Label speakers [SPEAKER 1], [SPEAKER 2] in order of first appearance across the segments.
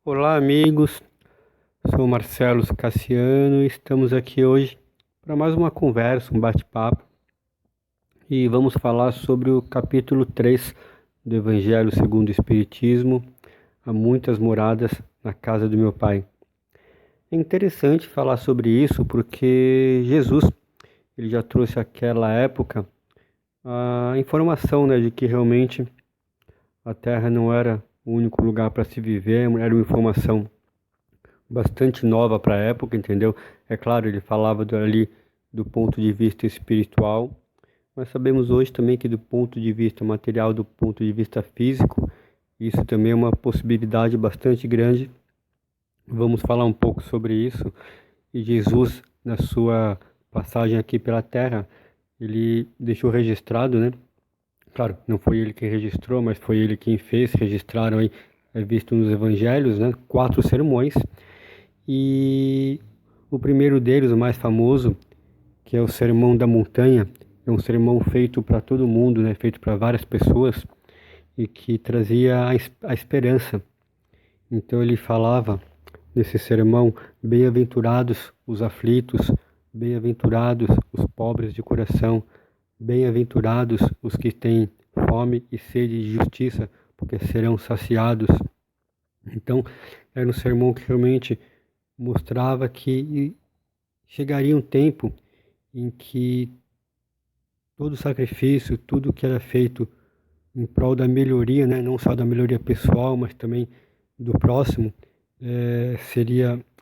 [SPEAKER 1] Olá, amigos. Sou Marcelo Cassiano e estamos aqui hoje para mais uma conversa, um bate-papo, e vamos falar sobre o capítulo 3 do Evangelho segundo o Espiritismo, Há muitas moradas na casa do meu Pai. É interessante falar sobre isso porque Jesus, ele já trouxe àquela época a informação, né, de que realmente a Terra não era o único lugar para se viver, era uma informação bastante nova para a época, entendeu? É claro, ele falava ali do ponto de vista espiritual, mas sabemos hoje também que do ponto de vista material, do ponto de vista físico, isso também é uma possibilidade bastante grande. Vamos falar um pouco sobre isso. E Jesus, na sua passagem aqui pela Terra, ele deixou registrado, né? Claro, não foi ele quem registrou, mas foi ele quem fez. Registraram aí, é visto nos evangelhos, né? 4 sermões. E o primeiro deles, o mais famoso, que é o Sermão da Montanha, é um sermão feito para todo mundo, né? Feito para várias pessoas e que trazia a esperança. Então ele falava nesse sermão: bem-aventurados os aflitos, bem-aventurados os pobres de coração, bem-aventurados os que têm fome e sede de justiça, porque serão saciados. Então, era um sermão que realmente mostrava que chegaria um tempo em que todo sacrifício, tudo que era feito em prol da melhoria, né, não só da melhoria pessoal, mas também do próximo,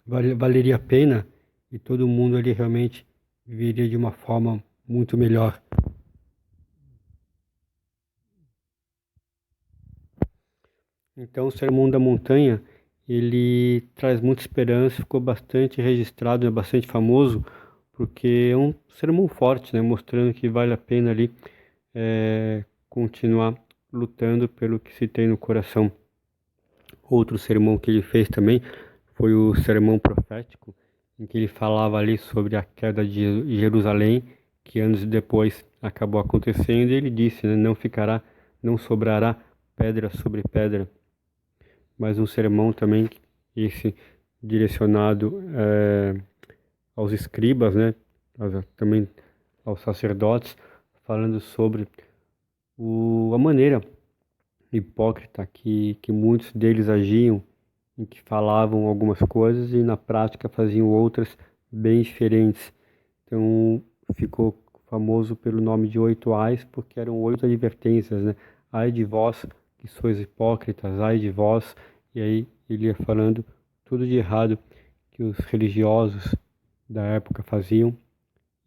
[SPEAKER 1] valeria a pena e todo mundo ali realmente viveria de uma forma muito melhor. Então, o Sermão da Montanha, ele traz muita esperança, ficou bastante registrado, é bastante famoso, porque é um sermão forte, né, mostrando que vale a pena ali continuar lutando pelo que se tem no coração. Outro sermão que ele fez também foi o sermão profético, em que ele falava ali sobre a queda de Jerusalém, que anos depois acabou acontecendo, e ele disse, né, não ficará, não sobrará pedra sobre pedra. Mais um sermão também, esse direcionado aos escribas, né, também aos sacerdotes, falando sobre a maneira hipócrita que muitos deles agiam, em que falavam algumas coisas e na prática faziam outras bem diferentes. Então ficou famoso pelo nome de 8 Ais, porque eram 8 advertências, né? Ai de vós que sois hipócritas, ai de vós, e aí ele ia falando tudo de errado que os religiosos da época faziam,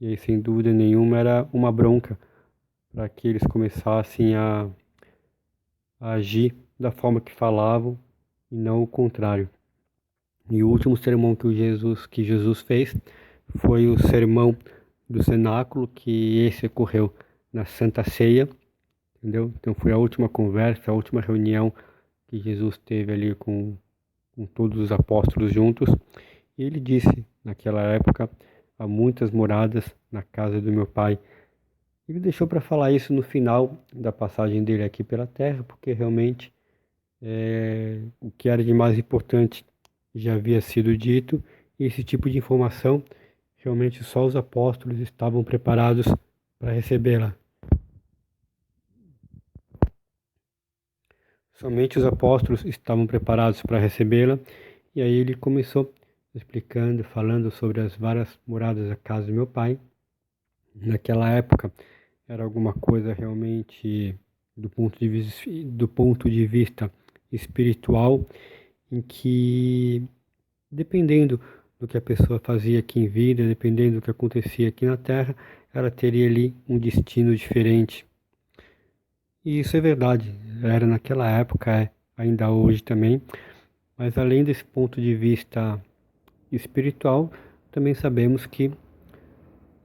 [SPEAKER 1] e aí sem dúvida nenhuma era uma bronca para que eles começassem a agir da forma que falavam e não o contrário. E o último sermão que Jesus fez foi o sermão do cenáculo, que esse ocorreu na Santa Ceia, entendeu? Então foi a última conversa, a última reunião que Jesus teve ali com todos os apóstolos juntos. E ele disse, naquela época: há muitas moradas na casa do meu Pai. Ele deixou para falar isso no final da passagem dele aqui pela terra, porque realmente o que era de mais importante já havia sido dito, e esse tipo de informação realmente só os apóstolos estavam preparados para recebê-la. Somente os apóstolos estavam preparados para recebê-la, e aí ele começou explicando, falando sobre as várias moradas da casa do meu pai. Naquela época era alguma coisa realmente do ponto de vista espiritual, em que, dependendo do que a pessoa fazia aqui em vida, dependendo do que acontecia aqui na Terra, ela teria ali um destino diferente. E isso é verdade, era naquela época, ainda hoje também, mas além desse ponto de vista espiritual, também sabemos que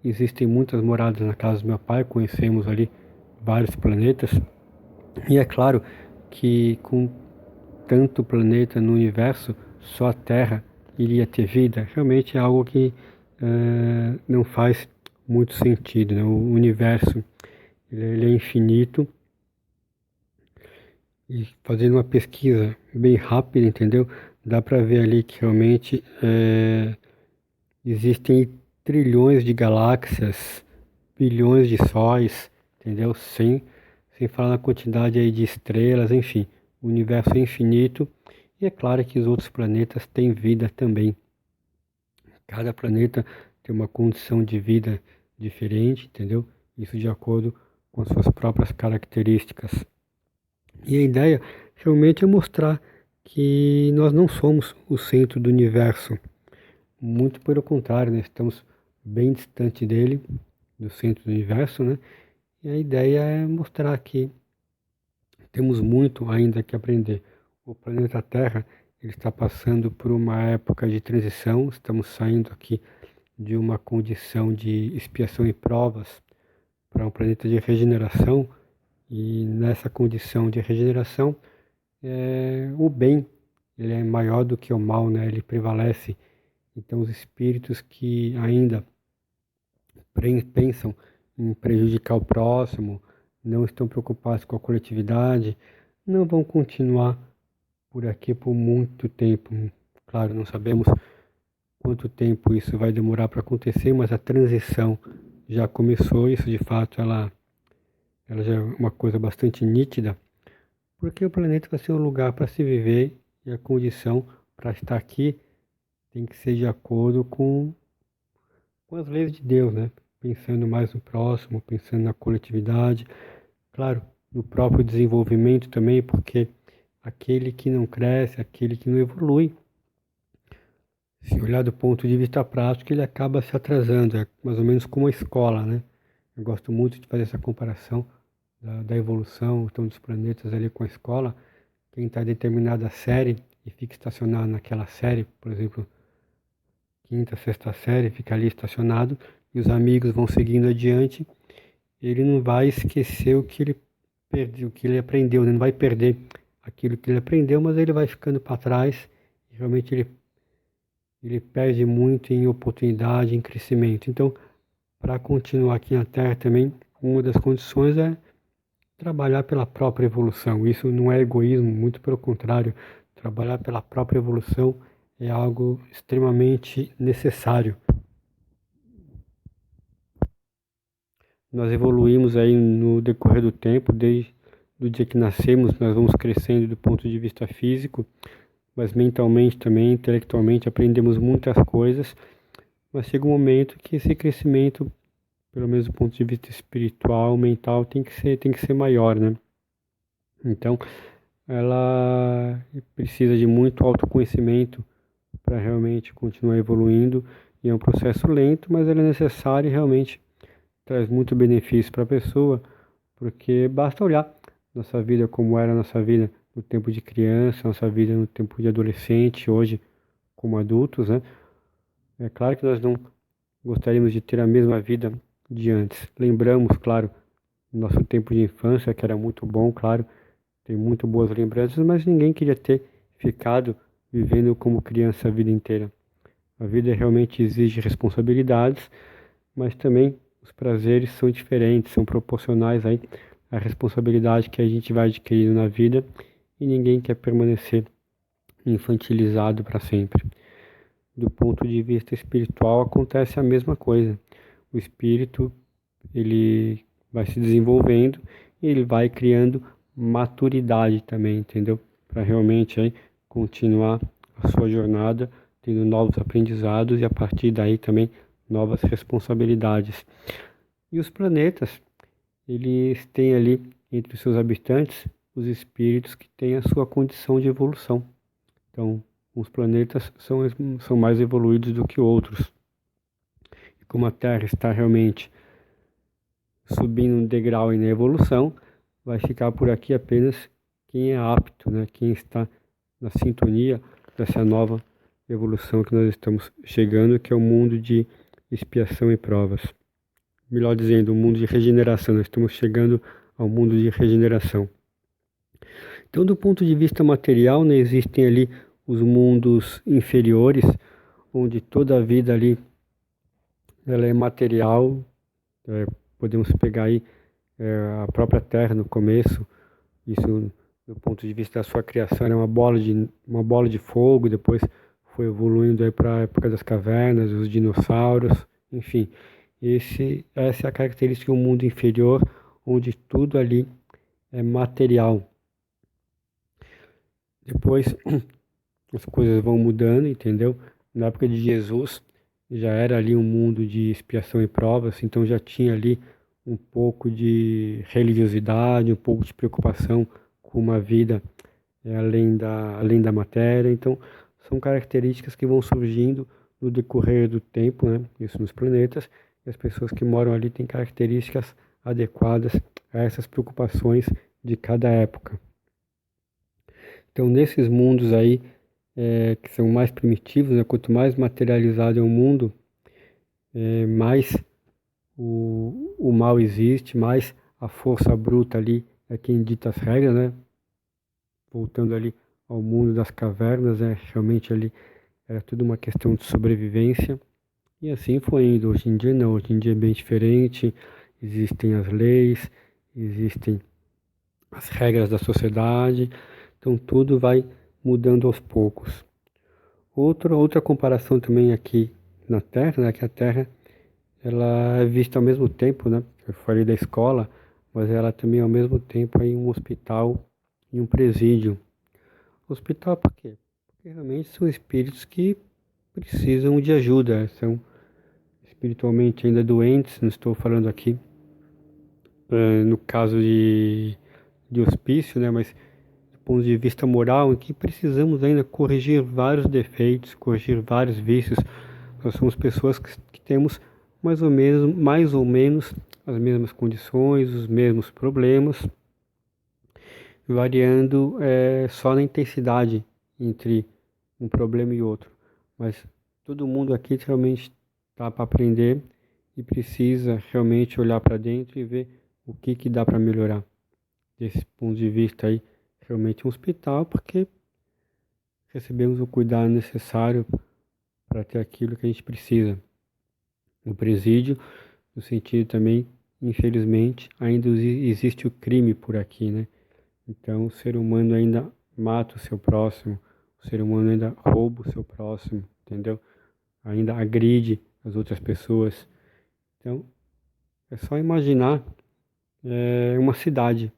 [SPEAKER 1] existem muitas moradas na casa do meu pai, conhecemos ali vários planetas, e é claro que com tanto planeta no universo, só a Terra iria ter vida. Realmente é algo que não faz muito sentido, né? O universo ele é infinito, e fazendo uma pesquisa bem rápida, entendeu? dá para ver ali que realmente existem trilhões de galáxias, bilhões de sóis, entendeu? Sem falar na quantidade aí de estrelas, enfim, o universo é infinito e é claro que os outros planetas têm vida também. Cada planeta tem uma condição de vida diferente, entendeu? Isso de acordo com as suas próprias características. E a ideia realmente é mostrar que nós não somos o centro do universo. Muito pelo contrário, né? Estamos bem distante dele, do centro do universo, né? E a ideia é mostrar que temos muito ainda que aprender. O planeta Terra ele está passando por uma época de transição, estamos saindo aqui de uma condição de expiação e provas para um planeta de regeneração, e nessa condição de regeneração, o bem ele é maior do que o mal, né? Ele prevalece. Então, os espíritos que ainda pensam em prejudicar o próximo, não estão preocupados com a coletividade, não vão continuar por aqui por muito tempo. Claro, não sabemos quanto tempo isso vai demorar para acontecer, mas a transição já começou. Isso de fato ela já é uma coisa bastante nítida, porque o planeta vai ser um lugar para se viver e a condição para estar aqui tem que ser de acordo com as leis de Deus, né? Pensando mais no próximo, pensando na coletividade, claro, no próprio desenvolvimento também, porque aquele que não cresce, aquele que não evolui, se olhar do ponto de vista prático, ele acaba se atrasando, é mais ou menos como a escola, né? Eu gosto muito de fazer essa comparação da evolução, então, dos planetas ali com a escola. Quem está em determinada série e fica estacionado naquela série, por exemplo, quinta, sexta série, fica ali estacionado e os amigos vão seguindo adiante, ele não vai esquecer o que ele perdeu, o que ele aprendeu, né? Não vai perder aquilo que ele aprendeu, mas ele vai ficando para trás e realmente ele perde muito em oportunidade, em crescimento. Então, para continuar aqui na Terra também, uma das condições é trabalhar pela própria evolução. Isso não é egoísmo, muito pelo contrário. Trabalhar pela própria evolução é algo extremamente necessário. Nós evoluímos aí no decorrer do tempo, desde o dia que nascemos, nós vamos crescendo do ponto de vista físico, mas mentalmente também, intelectualmente, aprendemos muitas coisas, mas chega um momento que esse crescimento, pelo menos do ponto de vista espiritual, mental, tem que ser maior, né? Então, ela precisa de muito autoconhecimento para realmente continuar evoluindo, e é um processo lento, mas ele é necessário e realmente traz muito benefício para a pessoa, porque basta olhar nossa vida como era a nossa vida no tempo de criança, nossa vida no tempo de adolescente, hoje como adultos, né? É claro que nós não gostaríamos de ter a mesma vida de antes. Lembramos, claro, nosso tempo de infância, que era muito bom, claro, tem muito boas lembranças, mas ninguém queria ter ficado vivendo como criança a vida inteira. A vida realmente exige responsabilidades, mas também os prazeres são diferentes, são proporcionais aí à responsabilidade que a gente vai adquirindo na vida, e ninguém quer permanecer infantilizado para sempre. Do ponto de vista espiritual acontece a mesma coisa. O espírito, ele vai se desenvolvendo e ele vai criando maturidade também, entendeu? Para realmente aí continuar a sua jornada, tendo novos aprendizados e a partir daí também novas responsabilidades. E os planetas, eles têm ali entre os seus habitantes os espíritos que têm a sua condição de evolução. Então, uns planetas são mais evoluídos do que outros. E como a Terra está realmente subindo um degrau na evolução, vai ficar por aqui apenas quem é apto, né? Quem está na sintonia dessa nova evolução que nós estamos chegando, que é o mundo de expiação e provas. Melhor dizendo, o mundo de regeneração. Nós estamos chegando ao mundo de regeneração. Então, do ponto de vista material, né, existem ali os mundos inferiores, onde toda a vida ali ela é material. Podemos pegar aí a própria Terra no começo. Isso do ponto de vista da sua criação, era uma bola de fogo, depois foi evoluindo aí para a época das cavernas, os dinossauros, enfim. Essa é a característica do mundo inferior, onde tudo ali é material. Depois as coisas vão mudando, entendeu? Na época de Jesus já era ali um mundo de expiação e provas, então já tinha ali um pouco de religiosidade, um pouco de preocupação com uma vida além da matéria. Então, são características que vão surgindo no decorrer do tempo, né? Isso nos planetas, e as pessoas que moram ali têm características adequadas a essas preocupações de cada época. Então, nesses mundos aí, que são mais primitivos, né? Quanto mais materializado é o mundo, mais o mal existe, mais a força bruta ali é quem dita as regras, né? Voltando ali ao mundo das cavernas, realmente ali era tudo uma questão de sobrevivência. E assim foi indo. Hoje em dia não, hoje em dia é bem diferente. Existem as leis, existem as regras da sociedade, então tudo vai mudando aos poucos. Outra comparação também aqui na Terra, né, que a Terra ela é vista ao mesmo tempo, né? Eu falei da escola, mas ela também ao mesmo tempo é um hospital e um presídio. Hospital por quê? Porque realmente são espíritos que precisam de ajuda, são espiritualmente ainda doentes, não estou falando aqui no caso de hospício, né? Mas do ponto de vista moral, em que precisamos ainda corrigir vários defeitos, corrigir vários vícios. Nós somos pessoas que temos mais ou menos as mesmas condições, os mesmos problemas, variando só na intensidade entre um problema e outro. Mas todo mundo aqui realmente está para aprender e precisa realmente olhar para dentro e ver o que dá para melhorar. Desse ponto de vista aí, realmente um hospital, porque recebemos o cuidado necessário para ter aquilo que a gente precisa. O presídio, no sentido também, infelizmente, ainda existe o crime por aqui, né? Então, o ser humano ainda mata o seu próximo, o ser humano ainda rouba o seu próximo, entendeu? Ainda agride as outras pessoas. Então, é só imaginar uma cidade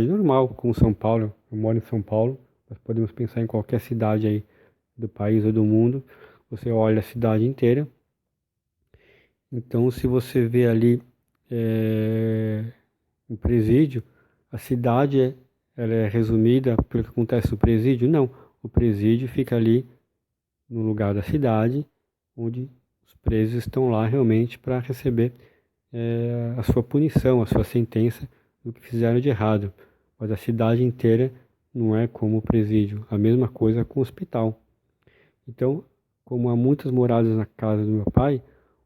[SPEAKER 1] normal, como São Paulo. Eu moro em São Paulo, nós podemos pensar em qualquer cidade aí do país ou do mundo. Você olha a cidade inteira. Então, se você vê ali um presídio, a cidade ela é resumida pelo que acontece no presídio? Não. O presídio fica ali no lugar da cidade, onde os presos estão lá realmente para receber a sua punição, a sua sentença do que fizeram de errado. Mas a cidade inteira não é como o presídio. A mesma coisa com o hospital. Então, como há muitas moradas na casa do meu pai,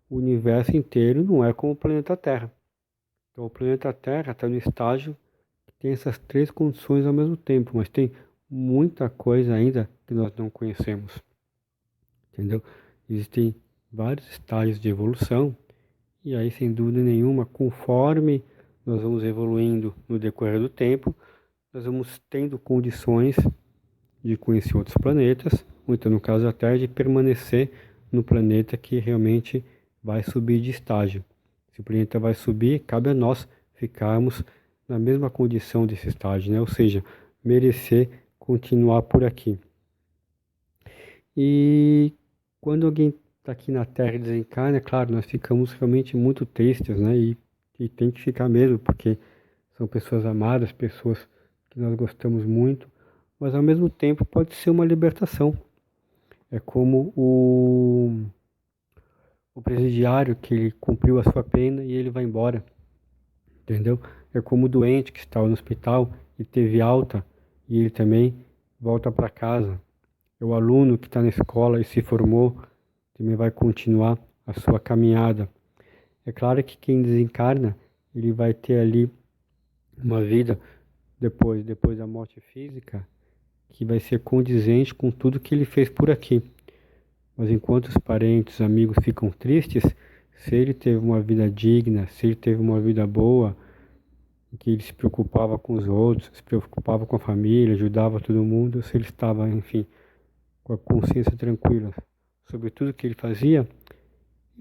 [SPEAKER 1] o universo inteiro não é como o planeta Terra. Então, o planeta Terra está no estágio que tem essas três condições ao mesmo tempo, mas tem muita coisa ainda que nós não conhecemos. Entendeu? Existem vários estágios de evolução. E aí, sem dúvida nenhuma, conforme nós vamos evoluindo no decorrer do tempo, nós vamos tendo condições de conhecer outros planetas, ou então, no caso da Terra, de permanecer no planeta que realmente vai subir de estágio. Se o planeta vai subir, cabe a nós ficarmos na mesma condição desse estágio, né? Ou seja, merecer continuar por aqui. E quando alguém está aqui na Terra e desencarna, é claro, nós ficamos realmente muito tristes, né? E tem que ficar mesmo, porque são pessoas amadas, pessoas que nós gostamos muito, mas ao mesmo tempo pode ser uma libertação. É como o presidiário que ele cumpriu a sua pena e ele vai embora, entendeu? É como o doente que está no hospital e teve alta e ele também volta para casa. É o aluno que está na escola e se formou, também vai continuar a sua caminhada. É claro que quem desencarna, ele vai ter ali uma vida depois da morte física, que vai ser condizente com tudo que ele fez por aqui. Mas enquanto os parentes, amigos ficam tristes, se ele teve uma vida digna, se ele teve uma vida boa, em que ele se preocupava com os outros, se preocupava com a família, ajudava todo mundo, se ele estava, enfim, com a consciência tranquila sobre tudo que ele fazia,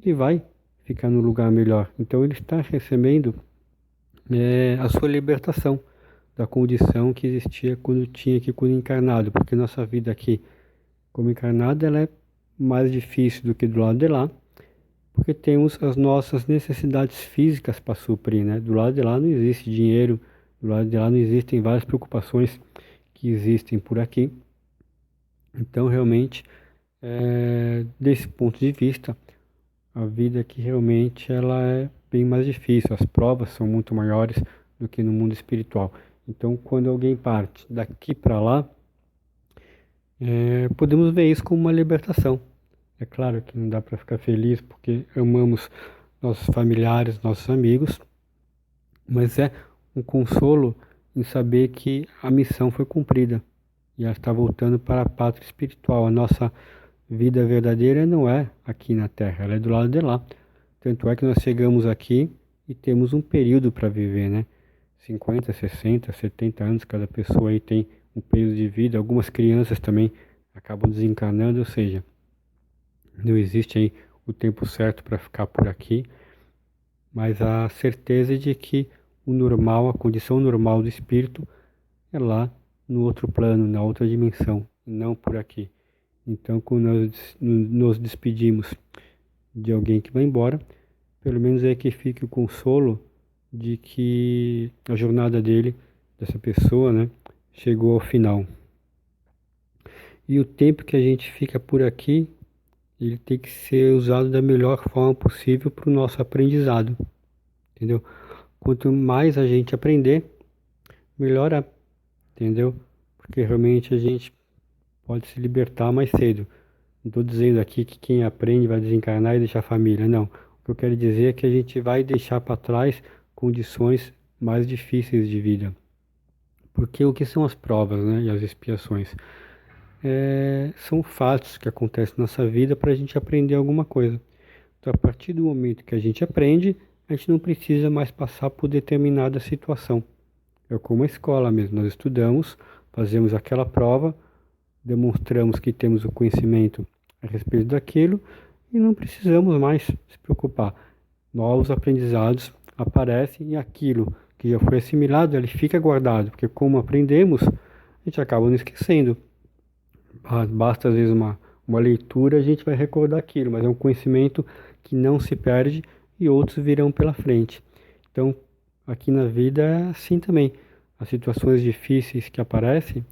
[SPEAKER 1] ele vai ficar no lugar melhor. Então ele está recebendo a sua libertação da condição que existia quando tinha aqui quando encarnado, porque nossa vida aqui como encarnado ela é mais difícil do que do lado de lá, porque temos as nossas necessidades físicas para suprir, né? Do lado de lá não existe dinheiro, do lado de lá não existem várias preocupações que existem por aqui. Então, realmente, desse ponto de vista, a vida aqui realmente ela é bem mais difícil. As provas são muito maiores do que no mundo espiritual. Então, quando alguém parte daqui para lá, podemos ver isso como uma libertação. É claro que não dá para ficar feliz porque amamos nossos familiares, nossos amigos, mas é um consolo em saber que a missão foi cumprida e ela está voltando para a pátria espiritual. A nossa vida verdadeira não é aqui na Terra, ela é do lado de lá. Tanto é que nós chegamos aqui e temos um período para viver, né? 50, 60, 70 anos, cada pessoa aí tem um período de vida. Algumas crianças também acabam desencarnando, ou seja, não existe aí o tempo certo para ficar por aqui, mas a certeza de que o normal, a condição normal do espírito é lá no outro plano, na outra dimensão, não por aqui. Então, quando nós nos despedimos de alguém que vai embora, pelo menos é que fique o consolo de que a jornada dele, dessa pessoa, né, chegou ao final. E o tempo que a gente fica por aqui, ele tem que ser usado da melhor forma possível para o nosso aprendizado, entendeu? Quanto mais a gente aprender, melhor é, entendeu? Porque realmente a gente pode se libertar mais cedo. Não estou dizendo aqui que quem aprende vai desencarnar e deixar a família, não. O que eu quero dizer é que a gente vai deixar para trás condições mais difíceis de vida. Porque o que são as provas, né, e as expiações? São fatos que acontecem na nossa vida para a gente aprender alguma coisa. Então, a partir do momento que a gente aprende, a gente não precisa mais passar por determinada situação. É como a escola mesmo, nós estudamos, fazemos aquela prova, demonstramos que temos o conhecimento a respeito daquilo e não precisamos mais se preocupar. Novos aprendizados aparecem e aquilo que já foi assimilado, ele fica guardado, porque como aprendemos, a gente acaba não esquecendo. Basta às vezes uma leitura, a gente vai recordar aquilo, mas é um conhecimento que não se perde e outros virão pela frente. Então, aqui na vida é assim também. As situações difíceis que aparecem,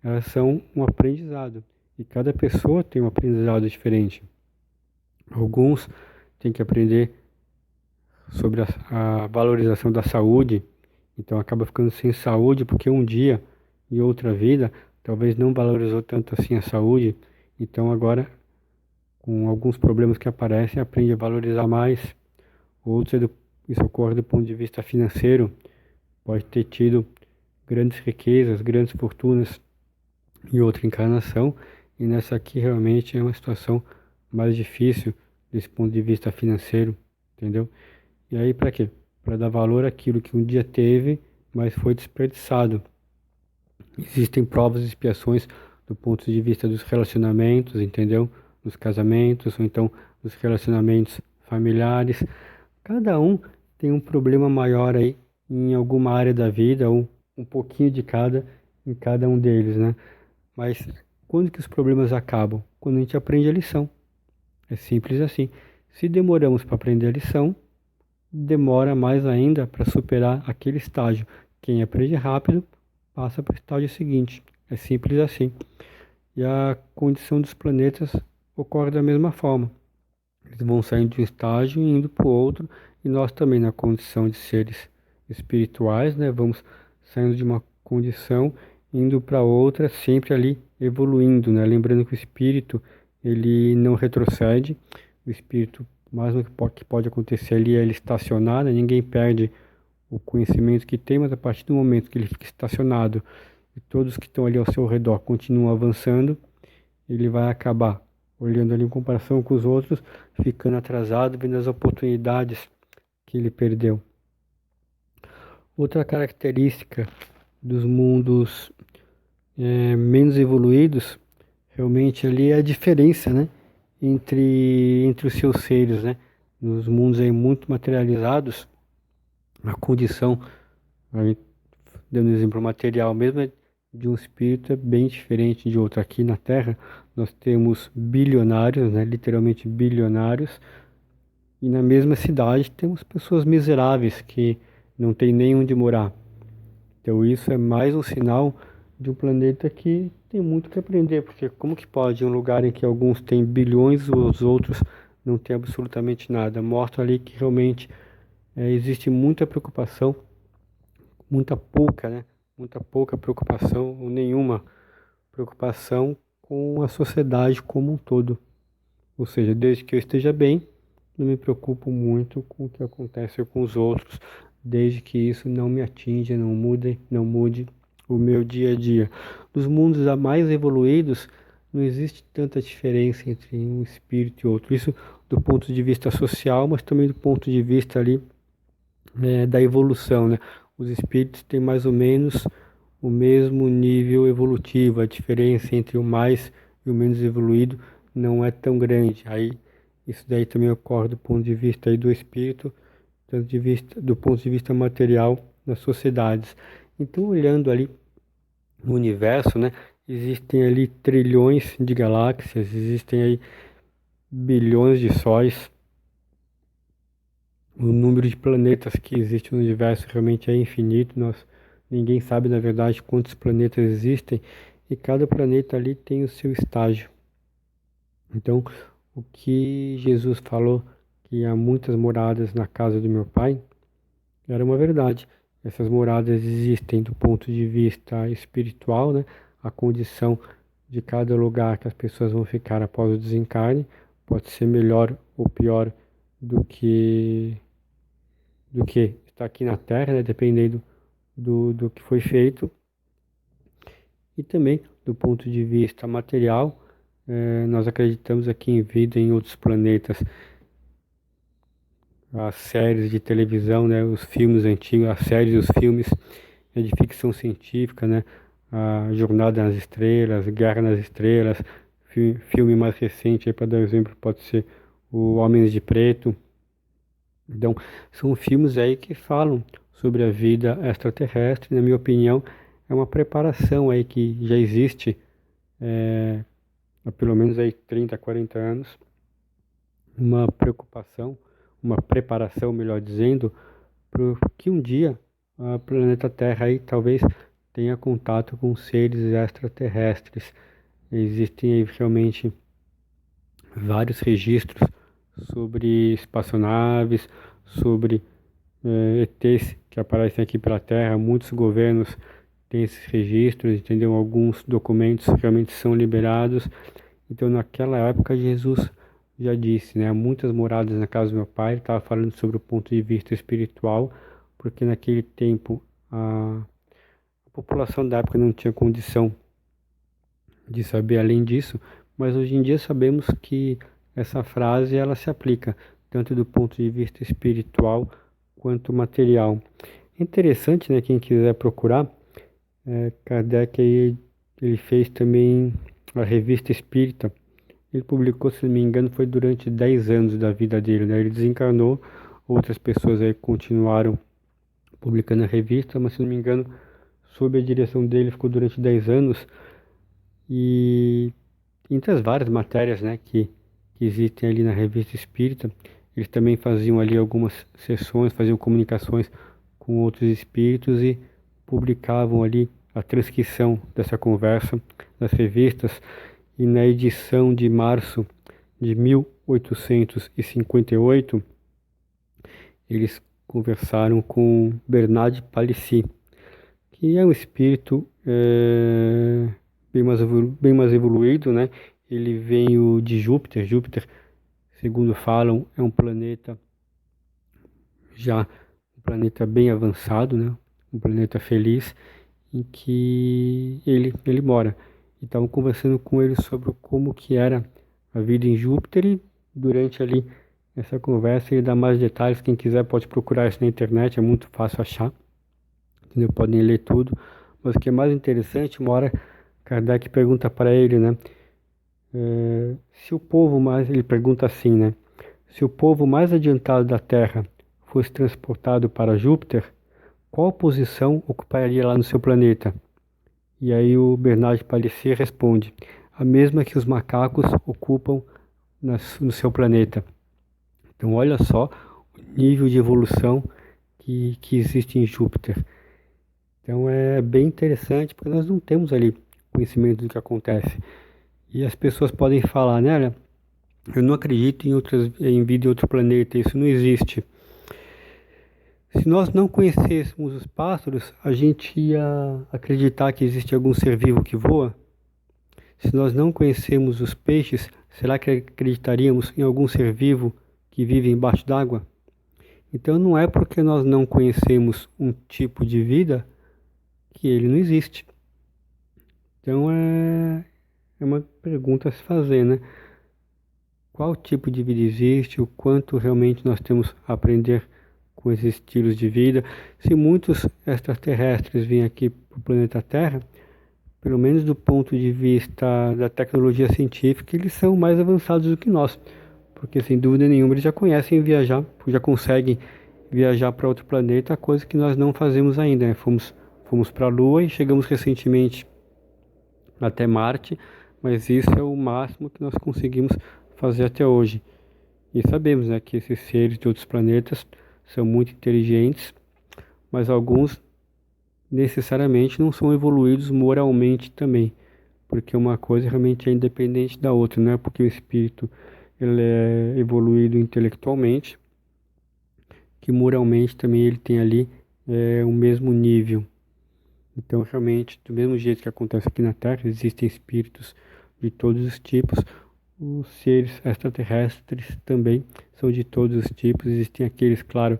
[SPEAKER 1] elas são um aprendizado. E cada pessoa tem um aprendizado diferente. Alguns têm que aprender sobre a valorização da saúde, então acaba ficando sem saúde porque um dia, em outra vida, talvez não valorizou tanto assim a saúde, então agora, com alguns problemas que aparecem, aprende a valorizar mais. Outros, isso ocorre do ponto de vista financeiro, pode ter tido grandes riquezas, grandes fortunas em outra encarnação, e nessa aqui realmente é uma situação mais difícil desse ponto de vista financeiro, entendeu? E aí para quê? Para dar valor àquilo que um dia teve, mas foi desperdiçado. Existem provas e expiações do ponto de vista dos relacionamentos, entendeu? Dos casamentos, ou então dos relacionamentos familiares. Cada um tem um problema maior aí em alguma área da vida, ou um pouquinho de cada em cada um deles, né? Mas quando que os problemas acabam? Quando a gente aprende a lição. É simples assim. Se demoramos para aprender a lição, demora mais ainda para superar aquele estágio. Quem aprende rápido passa para o estágio seguinte. É simples assim. E a condição dos planetas ocorre da mesma forma. Eles vão saindo de um estágio e indo para o outro, e nós também, na condição de seres espirituais, né, vamos saindo de uma condição, indo para outra, sempre ali evoluindo, né? Lembrando que o espírito, ele não retrocede, o espírito, mais o que pode acontecer ali é ele estacionar, né? Ninguém perde o conhecimento que tem, mas a partir do momento que ele fica estacionado e todos que estão ali ao seu redor continuam avançando, ele vai acabar olhando ali em comparação com os outros, ficando atrasado, vendo as oportunidades que ele perdeu. Outra característica dos mundos menos evoluídos, realmente ali é a diferença, né, entre os seus seres, né? Nos mundos aí muito materializados, a condição, aí, dando exemplo material mesmo, de um espírito é bem diferente de outro. Aqui na Terra, nós temos bilionários, né, literalmente bilionários, e na mesma cidade temos pessoas miseráveis que não tem nem onde morar. Então isso é mais um sinal de um planeta que tem muito que aprender, porque como que pode um lugar em que alguns têm bilhões, os outros não têm absolutamente nada? Mostra ali que realmente existe muita preocupação, muita pouca, né? Muita pouca preocupação, ou nenhuma preocupação com a sociedade como um todo. Ou seja, desde que eu esteja bem, não me preocupo muito com o que acontece com os outros, desde que isso não me atinja, não mude o meu dia a dia. Nos mundos mais evoluídos, não existe tanta diferença entre um espírito e outro. Isso do ponto de vista social, mas também do ponto de vista ali da evolução, né? Os espíritos têm mais ou menos o mesmo nível evolutivo. A diferença entre o mais e o menos evoluído não é tão grande. Aí isso daí também ocorre do ponto de vista aí do espírito, do ponto de vista material das sociedades. Então, olhando ali no universo, né, existem ali trilhões de galáxias, existem aí bilhões de sóis. O número de planetas que existe no universo realmente é infinito. Ninguém sabe, na verdade, quantos planetas existem, e cada planeta ali tem o seu estágio. Então, o que Jesus falou, que há muitas moradas na casa do meu Pai, era uma verdade. Essas moradas existem do ponto de vista espiritual, né? A condição de cada lugar que as pessoas vão ficar após o desencarne pode ser melhor ou pior do que está aqui na Terra, né? Dependendo do que foi feito. E também do ponto de vista material, nós acreditamos aqui em vida em outros planetas. As séries de televisão, né, os filmes antigos, as séries e os filmes de ficção científica, né, a Jornada nas Estrelas, Guerra nas Estrelas, filme mais recente, aí para dar um exemplo, pode ser o Homens de Preto. Então, são filmes aí que falam sobre a vida extraterrestre. Na minha opinião, é uma preparação aí que já existe há pelo menos aí 30, 40 anos, uma preocupação, uma preparação, melhor dizendo, para que um dia o planeta Terra aí talvez tenha contato com seres extraterrestres. Existem aí realmente vários registros sobre espaçonaves, sobre ETs que aparecem aqui pela Terra. Muitos governos têm esses registros, entendeu? Alguns documentos realmente são liberados. Então, naquela época, Jesus já disse, né? Há muitas moradas na casa do meu pai. Ele estava falando sobre o ponto de vista espiritual, porque naquele tempo a população da época não tinha condição de saber além disso, mas hoje em dia sabemos que essa frase ela se aplica tanto do ponto de vista espiritual quanto material. É interessante, né? Quem quiser procurar, Kardec aí, ele fez também a Revista Espírita. Ele publicou, se não me engano, foi durante 10 anos da vida dele, né? Ele desencarnou, outras pessoas aí continuaram publicando a revista, mas se não me engano, sob a direção dele ficou durante 10 anos. E entre as várias matérias, né, que existem ali na Revista Espírita, eles também faziam ali algumas sessões, faziam comunicações com outros espíritos e publicavam ali a transcrição dessa conversa nas revistas. E na edição de março de 1858, eles conversaram com Bernard Palissy, que é um espírito bem mais evoluído, né? Ele veio de Júpiter. Júpiter, segundo falam, é um planeta bem avançado, né? Um planeta feliz em que ele mora. E estavam conversando com ele sobre como que era a vida em Júpiter, e durante ali essa conversa ele dá mais detalhes. Quem quiser pode procurar isso na internet, é muito fácil achar. entendeu? Podem ler tudo. Mas o que é mais interessante, uma hora Kardec pergunta para ele, né? Se o povo mais, ele pergunta assim, né? Se o povo mais adiantado da Terra fosse transportado para Júpiter, qual posição ocuparia lá no seu planeta? E aí o Bernard de Palissy responde: a mesma que os macacos ocupam no seu planeta. Então olha só o nível de evolução que existe em Júpiter. Então é bem interessante porque nós não temos ali conhecimento do que acontece. E as pessoas podem falar, né? Olha, eu não acredito em vida em outro planeta, isso não existe. Se nós não conhecêssemos os pássaros, a gente ia acreditar que existe algum ser vivo que voa? Se nós não conhecemos os peixes, será que acreditaríamos em algum ser vivo que vive embaixo d'água? Então não é porque nós não conhecemos um tipo de vida que ele não existe. Então é uma pergunta a se fazer, né? Qual tipo de vida existe? O quanto realmente nós temos a aprender com esses estilos de vida? Se muitos extraterrestres vêm aqui para o planeta Terra, pelo menos do ponto de vista da tecnologia científica, eles são mais avançados do que nós. Porque sem dúvida nenhuma eles já conhecem viajar, já conseguem viajar para outro planeta, coisa que nós não fazemos ainda, né? Fomos para a Lua e chegamos recentemente até Marte, mas isso é o máximo que nós conseguimos fazer até hoje. E sabemos, né, que esses seres de outros planetas são muito inteligentes, mas alguns necessariamente não são evoluídos moralmente também, porque uma coisa realmente é independente da outra, não é porque o espírito ele é evoluído intelectualmente que moralmente também ele tem ali o mesmo nível. Então, realmente, do mesmo jeito que acontece aqui na Terra, existem espíritos de todos os tipos. Os seres extraterrestres também são de todos os tipos. Existem aqueles, claro,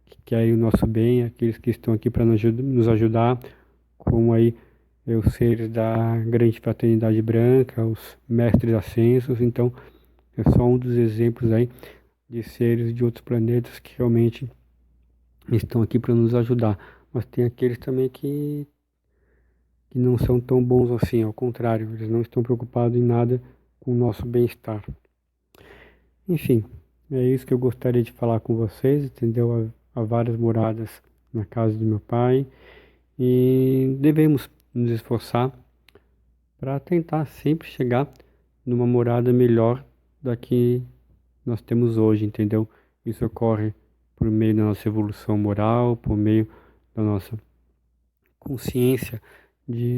[SPEAKER 1] que querem o nosso bem, aqueles que estão aqui para nos ajudar, como aí os seres da grande fraternidade branca, os mestres ascensos. Então, é só um dos exemplos aí de seres de outros planetas que realmente estão aqui para nos ajudar. Mas tem aqueles também que não são tão bons assim, ao contrário, eles não estão preocupados em nada com o nosso bem-estar. Enfim, é isso que eu gostaria de falar com vocês, entendeu? Há várias moradas na casa do meu pai e devemos nos esforçar para tentar sempre chegar numa morada melhor da que nós temos hoje, entendeu? Isso ocorre por meio da nossa evolução moral, por meio da nossa consciência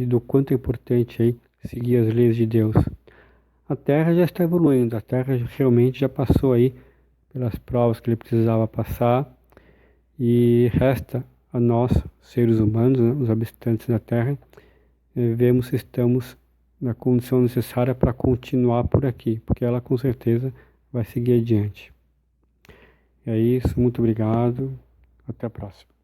[SPEAKER 1] do quanto é importante aí seguir as leis de Deus. A Terra já está evoluindo, a Terra realmente já passou aí pelas provas que ele precisava passar e resta a nós, seres humanos, né, os habitantes da Terra, vemos se estamos na condição necessária para continuar por aqui, porque ela com certeza vai seguir adiante. É isso, muito obrigado, até a próxima.